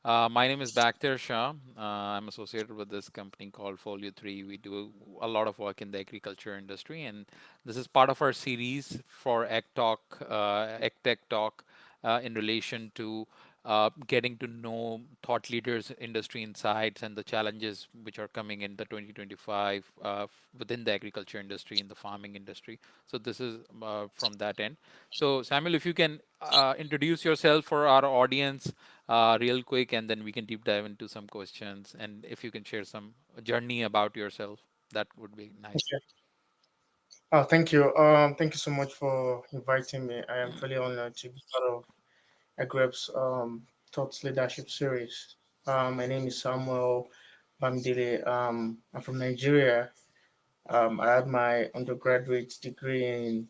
My name is Bakhtir Shah. I'm associated with this company called Folio 3. We do a lot of work in the agriculture industry, and this is part of our series for AgTech Talk, in relation to getting to know thought leaders, industry insights, and the challenges which are coming in the 2025 within the agriculture industry, in the farming industry. So this is from that end. So Samuel, if you can introduce yourself for our audience real quick, and then we can deep dive into some questions. And if you can share some journey about yourself, that would be nice. Okay. Thank you. Thank you so much for inviting me. I am truly honored to be part of AgriERP's Thoughts Leadership Series. My name is Samuel Bamidele. I'm from Nigeria. I had my undergraduate degree in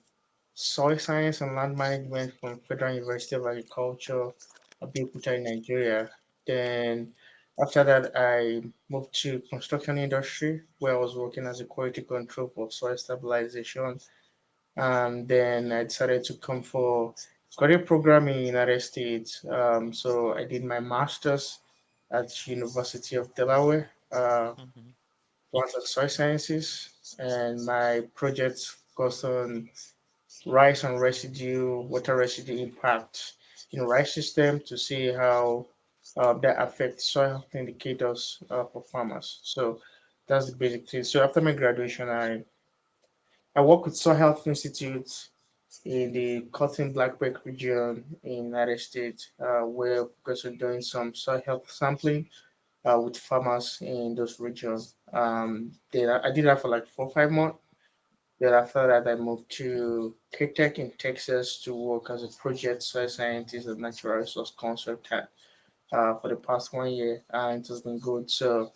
soil science and land management from Federal University of Agriculture, Abeokuta in Nigeria. Then after that, I moved to construction industry where I was working as a quality control for soil stabilization. And then I decided to come for career programming in the United States. So I did my master's at University of Delaware, Hmm. once at soil sciences, and my project focused on rice and residue, water residue impact in rice system to see how that affects soil health indicators for farmers. So that's the basic thing. So after my graduation, I work with Soil Health Institute in the Cotton Blackbird region in United States, where we're doing some soil health sampling with farmers in those regions. Then I did that for like 4 or 5 months. Then after that, I moved to K-Tech in Texas to work as a project soil scientist and natural resource consultant for the past 1 year, and it has been good. So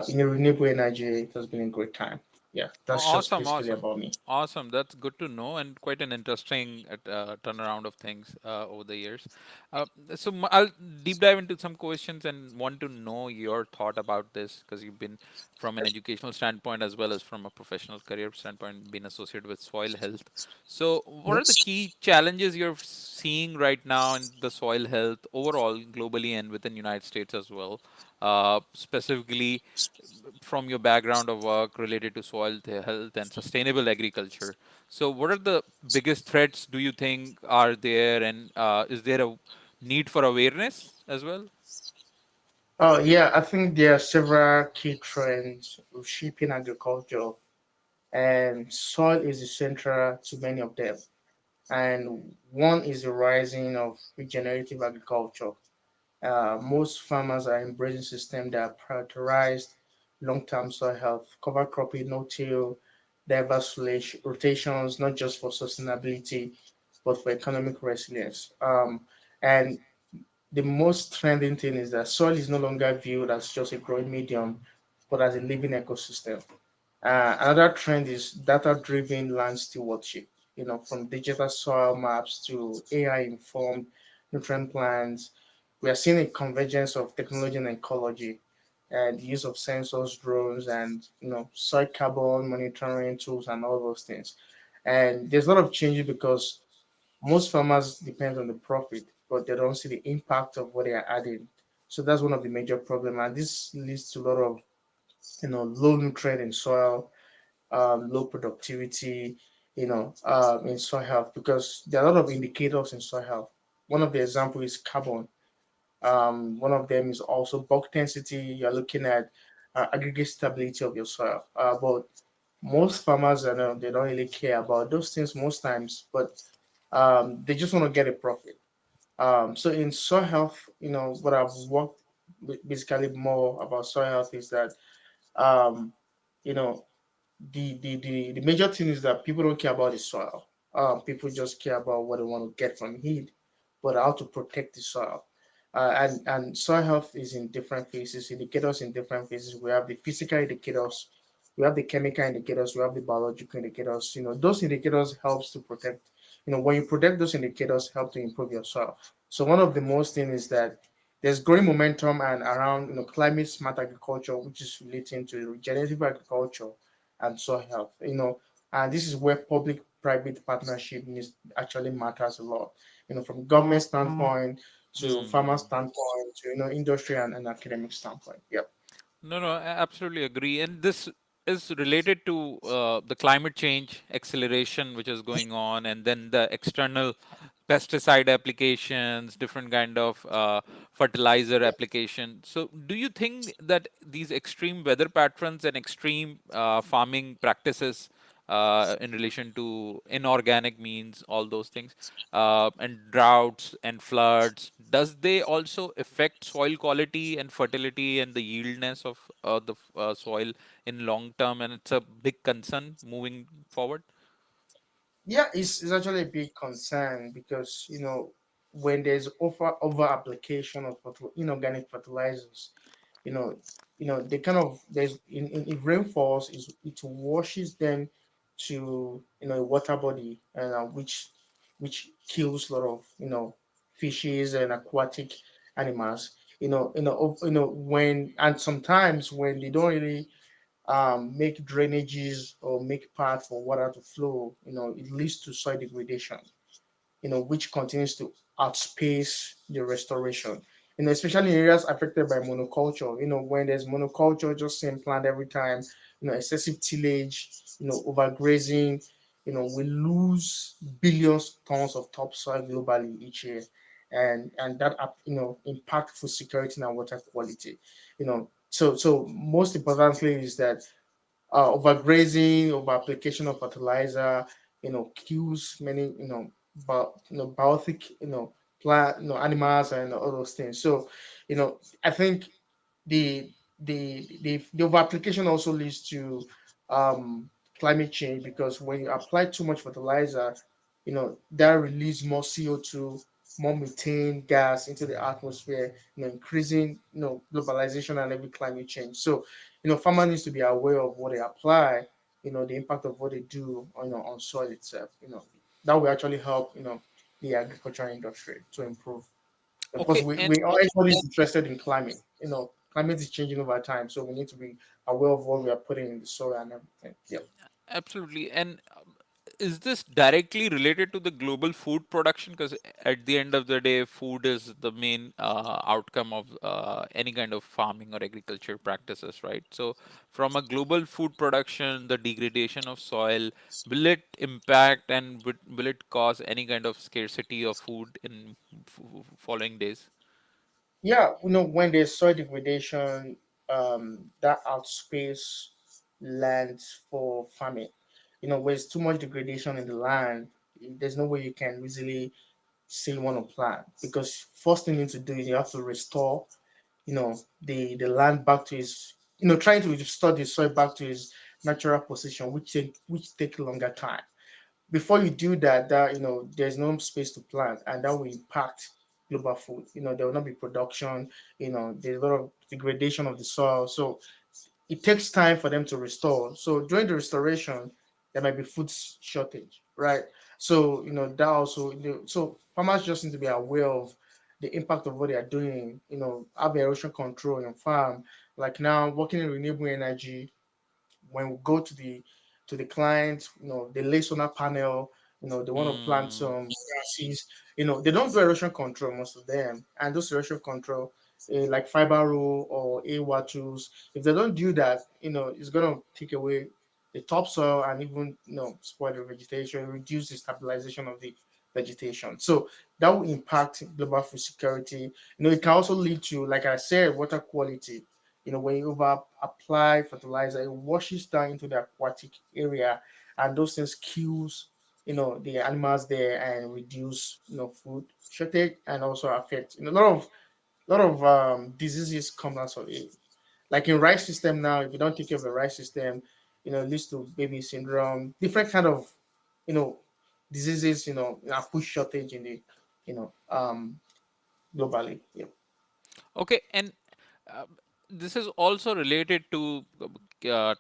in renewable energy, it has been a great time. Yeah, that's just Awesome, basically awesome, about me. awesome. That's good to know, and quite an interesting turnaround of things over the years. Uh, I'll deep dive into some questions and want to know your thought about this, because you've been from an educational standpoint as well as from a professional career standpoint, been associated with soil health. So, what are the Yes. key challenges you're seeing right now in the soil health overall, globally, and within United States as well? Specifically, from your background of work related to soil health and sustainable agriculture. So, what are the biggest threats do you think are there, and is there a need for awareness as well? Oh, yeah, I think there are several key trends shaping agriculture, and soil is the central to many of them. And one is the rising of regenerative agriculture. Most farmers are embracing systems that prioritize long-term soil health, cover cropping, no-till, diverse rotations, not just for sustainability, but for economic resilience. And the most trending thing is that soil is no longer viewed as just a growing medium, but as a living ecosystem. Another trend is data-driven land stewardship. From digital soil maps to AI-informed nutrient plans, we are seeing a convergence of technology and ecology, and the use of sensors, drones, and soil carbon monitoring tools and all those things. And there's a lot of changes because most farmers depend on the profit, but they don't see the impact of what they are adding. So that's one of the major problems, and this leads to a lot of low nutrient in soil, low productivity, in soil health because there are a lot of indicators in soil health. One of the examples is carbon. One of them is also bulk density. You're looking at aggregate stability of your soil. But most farmers, they don't really care about those things most times, but they just want to get a profit. So in soil health, what I've worked basically more about soil health is that, um, you know, the major thing is that people don't care about the soil. People just care about what they want to get from it, but how to protect the soil. And soil health is in different phases, indicators in different phases. We have the physical indicators, we have the chemical indicators, we have the biological indicators. Those indicators helps to protect. When you protect those indicators, help to improve your soil. So one of the most thing is that there's growing momentum and around climate smart agriculture, which is relating to regenerative agriculture and soil health. And this is where public-private partnership actually matters a lot. From government standpoint to farmer Hmm. standpoint, to industry and academic standpoint. Yep. No, no, absolutely agree. And this is related to the climate change acceleration which is going on, and then the external pesticide applications, different kind of fertilizer application. So, do you think that these extreme weather patterns and extreme farming practices in relation to inorganic means, all those things, and droughts and floods, does they also affect soil quality and fertility and the yieldness of the soil in long term? And it's a big concern moving forward. Yeah, it's actually a big concern because when there's over application of inorganic fertilizers, you know they kind of there's in if rain falls, it washes them to a water body, and which kills a lot of fishes and aquatic animals. When and sometimes when they don't really make drainages or make paths for water to flow, it leads to soil degradation, which continues to outspace the restoration. Especially in areas affected by monoculture. When there's monoculture, just same plant every time, excessive tillage, overgrazing, we lose billions tons of topsoil globally each year. And that impact food security and water quality. So most importantly is that overgrazing, over application of fertilizer, kills many, biotic, plant, animals and all those things. So, I think the over application also leads to um, climate change, because when you apply too much fertilizer, that release more CO2, more methane gas into the atmosphere, increasing globalization and every climate change. So, farmer needs to be aware of what they apply, the impact of what they do on soil itself. That will actually help the agricultural industry to improve, because Okay, and we everybody's interested in climate. Climate is changing over time, so we need to be aware of what we are putting in the soil and everything. Yep. absolutely. And is this directly related to the global food production? Because at the end of the day, food is the main outcome of any kind of farming or agriculture practices, right? So, from a global food production, the degradation of soil, will it impact and will it cause any kind of scarcity of food in following days? Yeah, when there's soil degradation, that outspace lands for farming. Where there's too much degradation in the land, there's no way you can easily say you want to plant, because first thing you need to do is you have to restore the land back to its, trying to restore the soil back to its natural position, which take longer time. Before you do that, there's no space to plant, and that will impact global food. There will not be production. There's a lot of degradation of the soil, so it takes time for them to restore. So during the restoration, there might be food shortage, right? So that also, so farmers just need to be aware of the impact of what they are doing. Have erosion control in farm. Like now, working in renewable energy, when we go to the client, they lay solar panel, they want to plant Mm, some grasses, they don't do erosion control, most of them, and those erosion control, like fiber roll or AWA tools, if they don't do that, it's gonna take away the topsoil and even spoil the vegetation, reduce the stabilization of the vegetation. So that will impact global food security. It can also lead to, like I said, water quality. When you over apply fertilizer, it washes down into the aquatic area, and those things kills the animals there and reduce food shortage, and also affect a lot of diseases come out of it. Like in rice system now, if you don't take care of the rice system, it leads to baby syndrome, different kind of you know diseases, food shortage in the globally. Yeah. okay, and Uh, this is also related to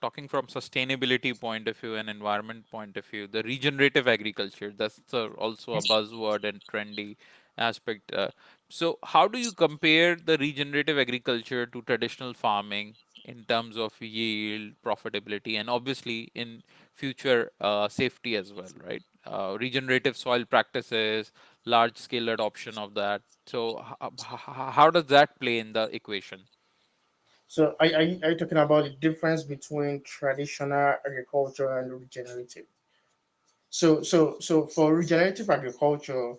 talking from sustainability point of view and environment point of view. The regenerative agriculture, that's also a buzzword and trendy aspect. So, how do you compare the regenerative agriculture to traditional farming in terms of yield, profitability, and obviously in future safety as well, right? Regenerative soil practices large scale adoption of that. So how does that play in the equation? So are you talking about the difference between traditional agriculture and regenerative? So for regenerative agriculture,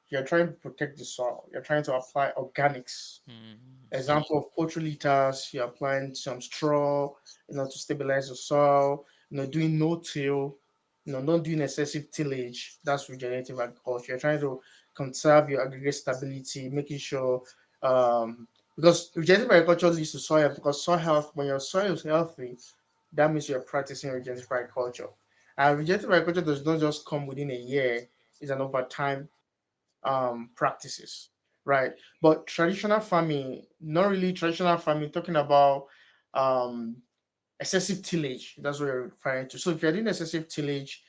you're trying to protect the soil. You're trying to apply organics. Mm, Example of poultry litters, you're applying some straw, to stabilize the soil, doing no till, not doing excessive tillage. That's regenerative agriculture. You're trying to conserve your aggregate stability, making sure, because regenerative agriculture leads to soil health, because soil health, when your soil is healthy, that means you're practicing regenerative agriculture. And regenerative agriculture does not just come within a year, it's an over time practices, right? But traditional farming, not really traditional farming, talking about um, excessive tillage. That's what you're referring to. So if you're doing excessive tillage,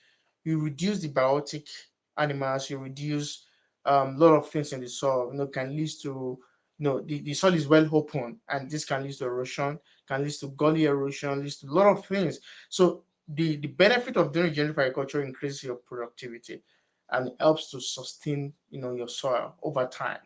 you reduce the biotic animals, you reduce a lot of things in the soil. Can lead to the soil is well open, and this can lead to erosion, can lead to gully erosion, leads to a lot of things. So the benefit of doing regenerative agriculture increases your productivity and helps to sustain your soil over time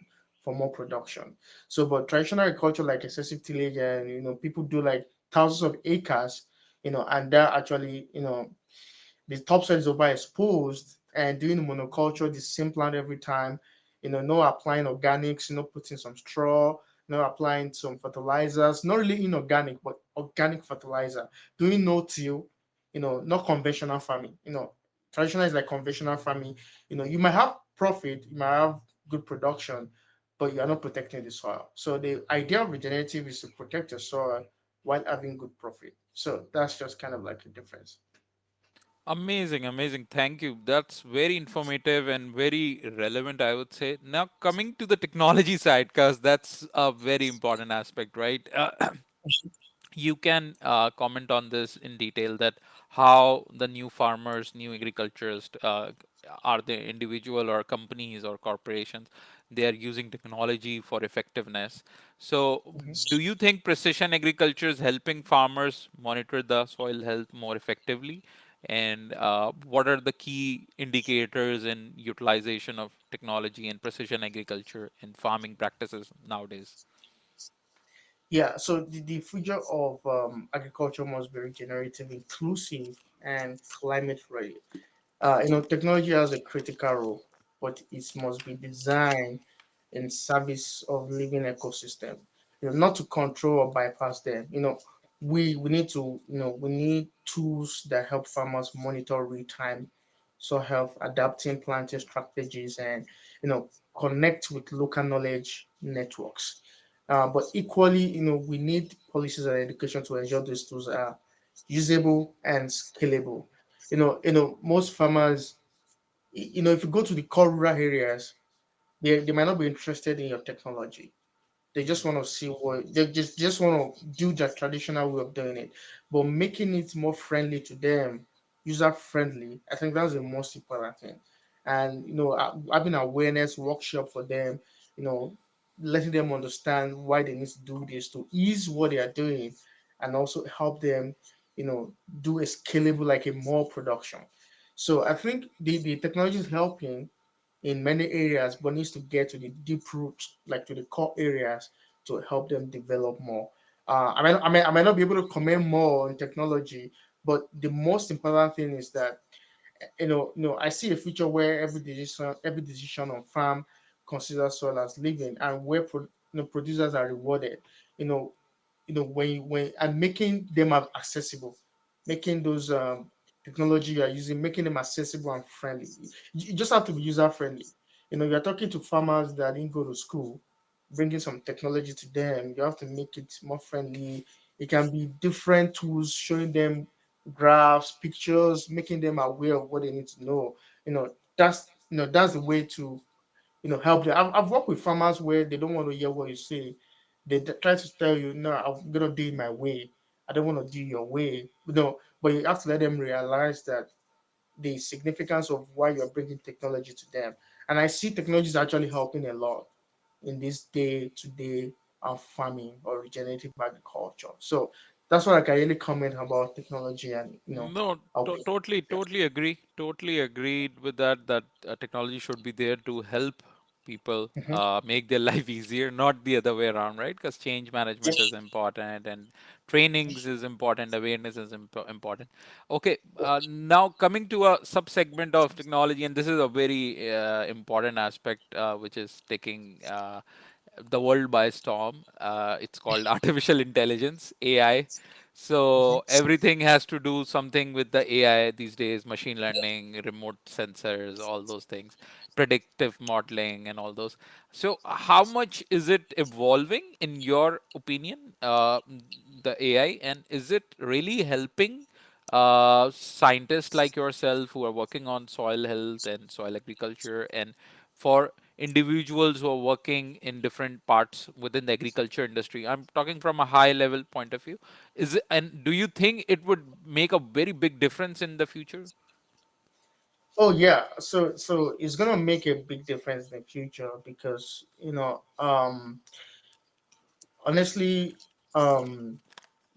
for more production. So, but traditional agriculture like excessive tillage, and people do like thousands of acres, and they're actually, the topsoil is overexposed, and doing monoculture, the same plant every time, no applying organics, putting some straw, no applying some fertilizers, not really inorganic, but organic fertilizer, doing no till, not conventional farming. Traditional is like conventional farming. You might have profit, you might have good production, but you are not protecting the soil. So the idea of regenerative is to protect your soil while having good profit. So that's just kind of like the difference. amazing, amazing. Thank you. That's very informative and very relevant, I would say. Now, coming to the technology side, because that's a very important aspect, right? You can comment on this in detail, that how the new farmers, new agriculturists, are they individual or companies or corporations, they are using technology for effectiveness. So do you think precision agriculture is helping farmers monitor the soil health more effectively? And what are the key indicators in utilization of technology and precision agriculture in farming practices nowadays? Yeah, so the future of agriculture must be regenerative, inclusive, and climate ready. Technology has a critical role, but it must be designed in service of living ecosystem. Not to control or bypass them. We need to, we need tools that help farmers monitor real time soil health, adapting planting strategies, and connect with local knowledge networks. But equally, we need policies and education to ensure these tools are usable and scalable. Most farmers, if you go to the core rural areas, they might not be interested in your technology. They just want to see what they just want to do the traditional way of doing it, but making it more friendly to them, user friendly. I think that's the most important thing. And having awareness workshop for them, you know, letting them understand why they need to do this to ease what they are doing, and also help them, do a scalable like a more production. So I think the technology is helping in many areas, but needs to get to the deep roots, like to the core areas, to help them develop more. I might not be able to comment more on technology, but the most important thing is that I see a future where every decision on farm considers soil as living, and where producers are rewarded. You know, when and making them accessible, making those technology you are using, making them accessible and friendly. You just have to be user friendly. You're talking to farmers that didn't go to school, bringing some technology to them. You have to make it more friendly. It can be different tools, showing them graphs, pictures, making them aware of what they need to know. That's the way to help them. I've worked with farmers where they don't want to hear what you say. They try to tell you, no, I'm gonna do it my way. I don't want to do your way. But you have to let them realize that the significance of why you're bringing technology to them. And I see technology is actually helping a lot in this day-to-day farming or regenerative agriculture. So That's what I can really comment about technology and No, how people. Yeah. totally agree. Totally agreed with that. That technology should be there to help people Hmm. make their life easier, not the other way around, right? Because change management is important, and trainings is important, awareness is important. Okay, now coming to a sub-segment of technology, and this is a very important aspect, which is taking the world by storm. It's called artificial intelligence, AI. So everything has to do something with the AI these days, machine learning, remote sensors, all those things, predictive modeling, and all those. So how much is it evolving in your opinion, the AI, and is it really helping scientists like yourself who are working on soil health and soil agriculture, and for individuals who are working in different parts within the agriculture industry? I'm talking from a high level point of view. Is it, and do you think it would make a very big difference in the future? Oh yeah, so it's gonna make a big difference in the future because honestly, um,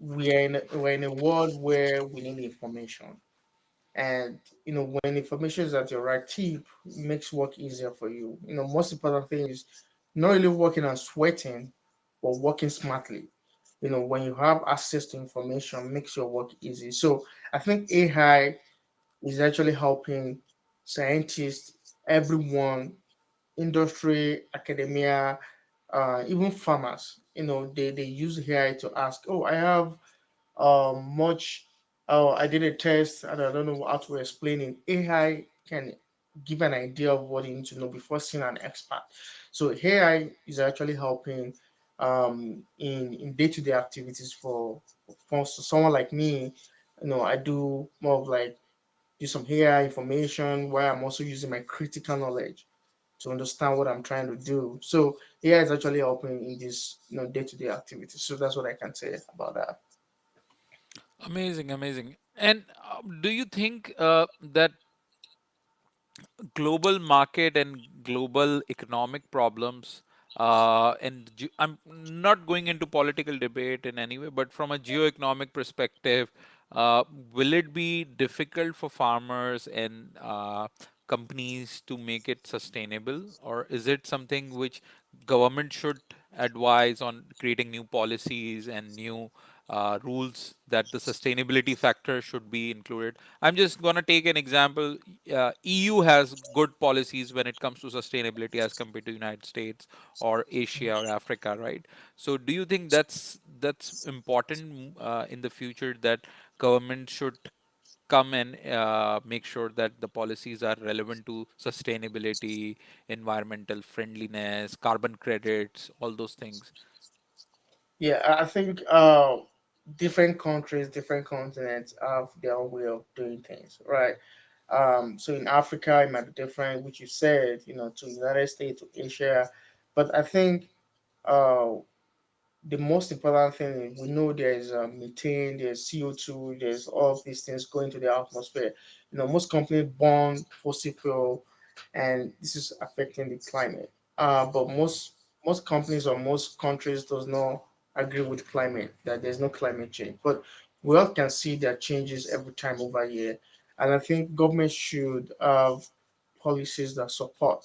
we're in a world where we need information, and when information is at your right tip, it makes work easier for you. Most important thing is not really working and sweating, but working smartly. When you have access to information, makes your work easy. So I think AI is actually helping scientists, everyone, industry, academia, even farmers. They use AI to ask, oh, I have much. Oh, I did a test and I don't know how to explain it. AI can give an idea of what you need to know before seeing an expert. So AI is actually helping in day-to-day activities for someone like me. I do more of like use some AI information while I'm also using my critical knowledge to understand what I'm trying to do. So AI is actually helping in this day-to-day activities. So that's what I can say about that. Amazing, amazing. And do you think that global market and global economic problems, I'm not going into political debate in any way, but from a geoeconomic perspective, uh, will it be difficult for farmers and companies to make it sustainable, or is it something which government should advise on creating new policies and new rules that the sustainability factor should be included? I'm just going to take an example. EU has good policies when it comes to sustainability as compared to United States or Asia or Africa, right? So, do you think that's important in the future, that government should come and make sure that the policies are relevant to sustainability, environmental friendliness, carbon credits, all those things? Yeah, I think different countries, different continents have their own way of doing things, right? So in Africa, it might be different, which you said, to United States, to Asia. But I think uh, the most important thing is we know there's methane, there's CO2, there's all of these things going to the atmosphere. Most companies burn fossil fuel, and this is affecting the climate. But most companies or most countries does not agree with climate, that there's no climate change. But we all can see that changes every time over here, and I think government should have policies that support,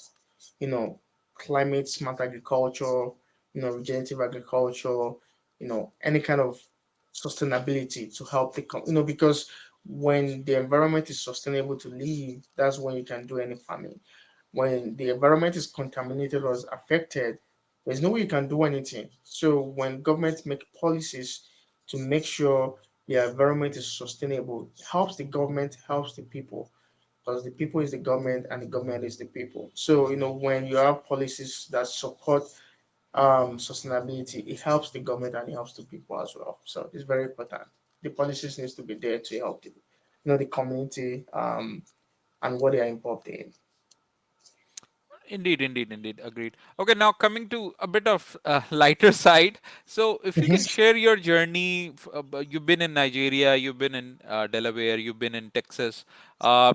you know, climate smart agriculture, regenerative agriculture, any kind of sustainability to help because when the environment is sustainable to live, that's when you can do any farming. When the environment is contaminated or is affected, there's no way you can do anything. So when government make policies to make sure the environment is sustainable, it helps the government, helps the people because the people is the government and the government is the people. So when you have policies that support sustainability, it helps the government and it helps the people as well. So it's very important. The policies needs to be there to help the community and what they are involved in. Indeed, indeed, indeed. Agreed. Okay, now coming to a bit of lighter side. So, if you Mhm, can share your journey, you've been in Nigeria, you've been in Delaware, you've been in Texas,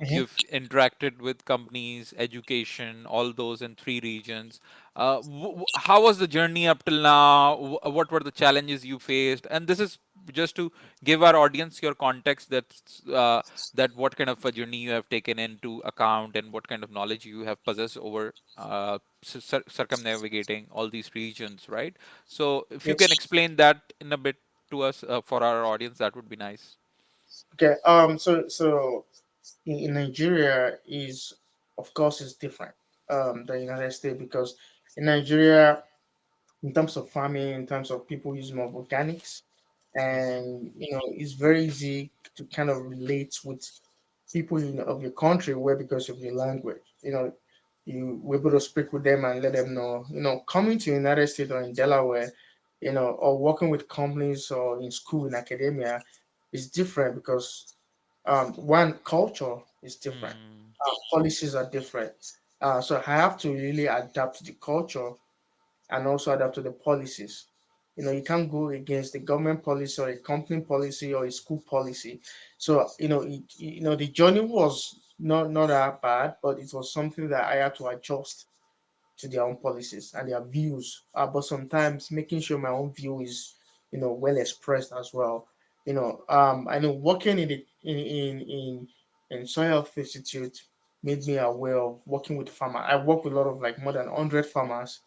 mhm. you've interacted with companies, education, all those in three regions. How was the journey up till now? What were the challenges you faced? And this is just to give our audience your context, that what kind of a journey you have taken into account and what kind of knowledge you have possessed over circumnavigating all these regions, right? So if you can Yes. explain that in a bit to us, for our audience, that would be nice. Okay. So in Nigeria is, of course, is different than United States, because in Nigeria, in terms of farming, in terms of people use more organics, and it's very easy to kind of relate with people of your country, where because of your language, you were able to speak with them and let them know. Coming to United States or in Delaware, or working with companies or in school in academia is different, because one, culture is different, Mm. policies are different. So I have to really adapt to the culture and also adapt to the policies. You can't go against the government policy or a company policy or a school policy. So the journey was not that bad, but it was something that I had to adjust to their own policies and their views. But sometimes making sure my own view is, well expressed as well. I know working in soil health institute made me aware of working with farmers. I work with a lot of, like, more than 100 farmers,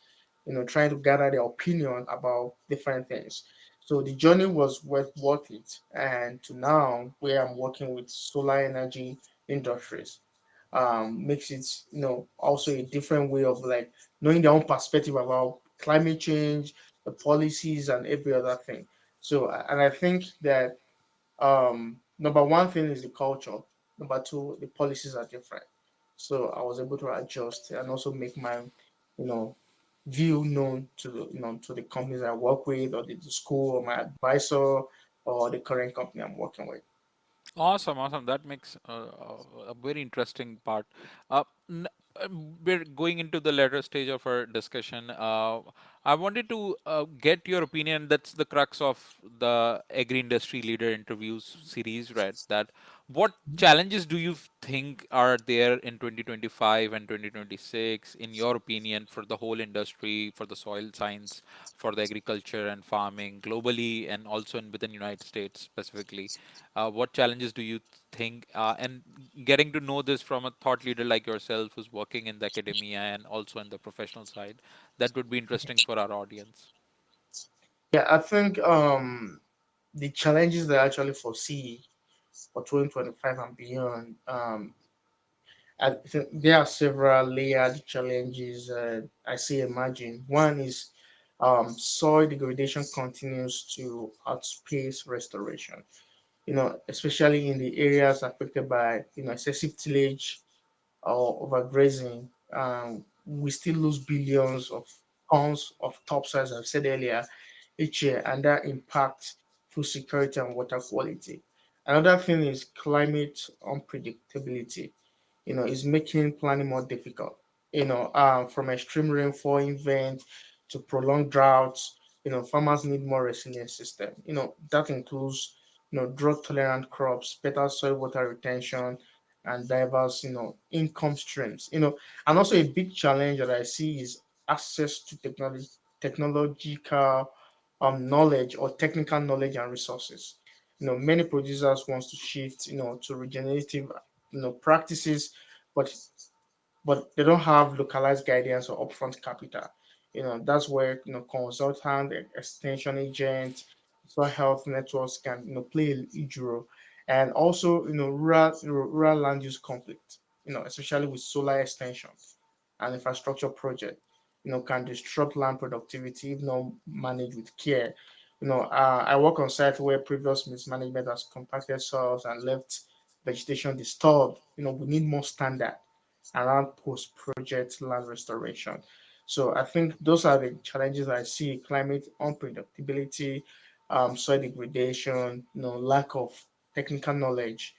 trying to gather their opinion about different things. So the journey was worth it. And to now, where I'm working with solar energy industries, makes it, also a different way of, like, knowing their own perspective about climate change, the policies, and every other thing. So, and I think that number one thing is the culture. Number two, the policies are different. So I was able to adjust and also make my, you know, view known to the companies I work with, or the school, or my advisor, or the current company I'm working with. Awesome, awesome. That makes a very interesting part. Uh, n- we're going into the later stage of our discussion. I wanted to get your opinion. That's the crux of the agri industry leader interviews series, right? That what challenges do you think are there in 2025 and 2026, in your opinion, for the whole industry, for the soil science, for the agriculture and farming globally, and also within United States specifically? What challenges do you think? And getting to know this from a thought leader like yourself, who's working in the academia and also in the professional side, that would be interesting for our audience. Yeah, I think the challenges that I actually foresee for 2025 and beyond, I think there are several layered challenges I see emerging. One is soil degradation continues to outpace restoration. Especially in the areas affected by excessive tillage or overgrazing. We still lose billions of tons of topsoil, as I've said earlier, each year, and that impacts food security and water quality. Another thing is climate unpredictability. Is making planning more difficult. From extreme rainfall events to prolonged droughts, farmers need more resilient system. That includes, drought tolerant crops, better soil water retention, and diverse, income streams. And also a big challenge that I see is access to technological knowledge, or technical knowledge and resources. Many producers want to shift, to regenerative, practices, but they don't have localized guidance or upfront capital. That's where consultant, extension agent, soil health networks can play a huge role, and also rural land use conflict. Especially with solar extension and infrastructure project, can disrupt land productivity if not managed with care. I work on sites where previous mismanagement has compacted soils and left vegetation disturbed. We need more standard around post-project land restoration. So I think those are the challenges I see: climate unpredictability, soil degradation, lack of technical knowledge,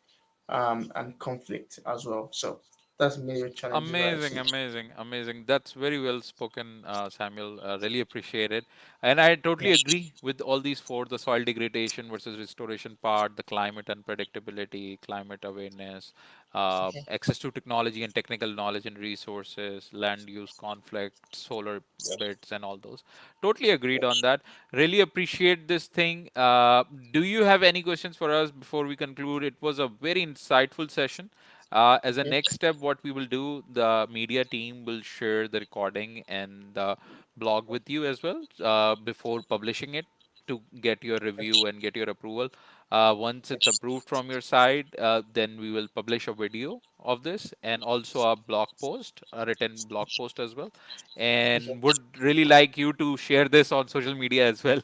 and conflict as well. So. That's major challenges I Amazing, see. amazing, amazing. That's very well spoken, Samuel. Really appreciate it. And I Yeah. totally agree with all these four: the soil degradation versus restoration part, the climate unpredictability, climate awareness, access to technology and technical knowledge and resources, land use conflict, solar bits, and all those. Totally agreed on that. Really appreciate this thing. Do you have any questions for us before we conclude? It was a very insightful session. As a Yeah. next step, what we will do, the media team will share the recording and the blog with you as well before publishing it to get your review and get your approval. Once it's approved from your side, then we will publish a video of this and also a blog post, a written blog post as well. Okay. And would really like you to share this on social media as well.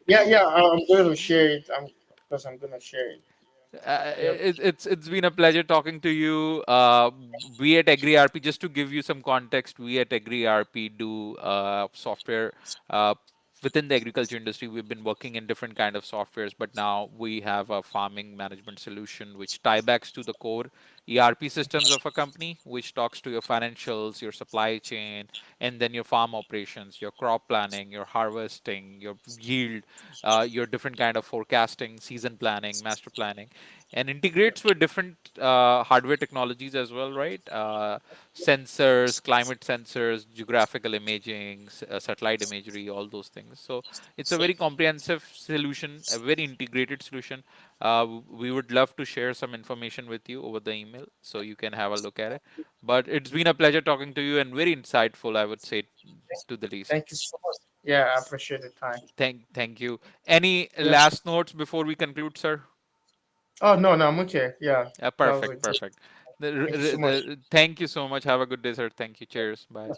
Yeah, yeah. I'm going to share it. I'm going to share it. I really appreciate It's been a pleasure talking to you. We at AgriERP, just to give you some context, we at AgriERP do software uh, within the agriculture industry. We've been working in different kind of softwares, but now we have a farming management solution which tie backs to the core ERP systems of a company, which talks to your financials, your supply chain, and then your farm operations, your crop planning, your harvesting, your yield, your different kind of forecasting, season planning, master planning, and integrates with different hardware technologies as well, right? Sensors, climate sensors, geographical imaging, satellite imagery, all those things. So it's a very comprehensive solution, a very integrated solution. We would love to share some information with you over the email so you can have a look at it. But it's been a pleasure talking to you and very insightful, I would say, to the least. Thank you so much. Yeah, I appreciate the time. Thank you. Any Yeah. last notes before we conclude, sir? Oh no, no, I'm okay. Yeah, that was a Perfect, good. perfect. Thank you so much. Thank you so much. Have a good day, sir. Thank you. Cheers. Bye.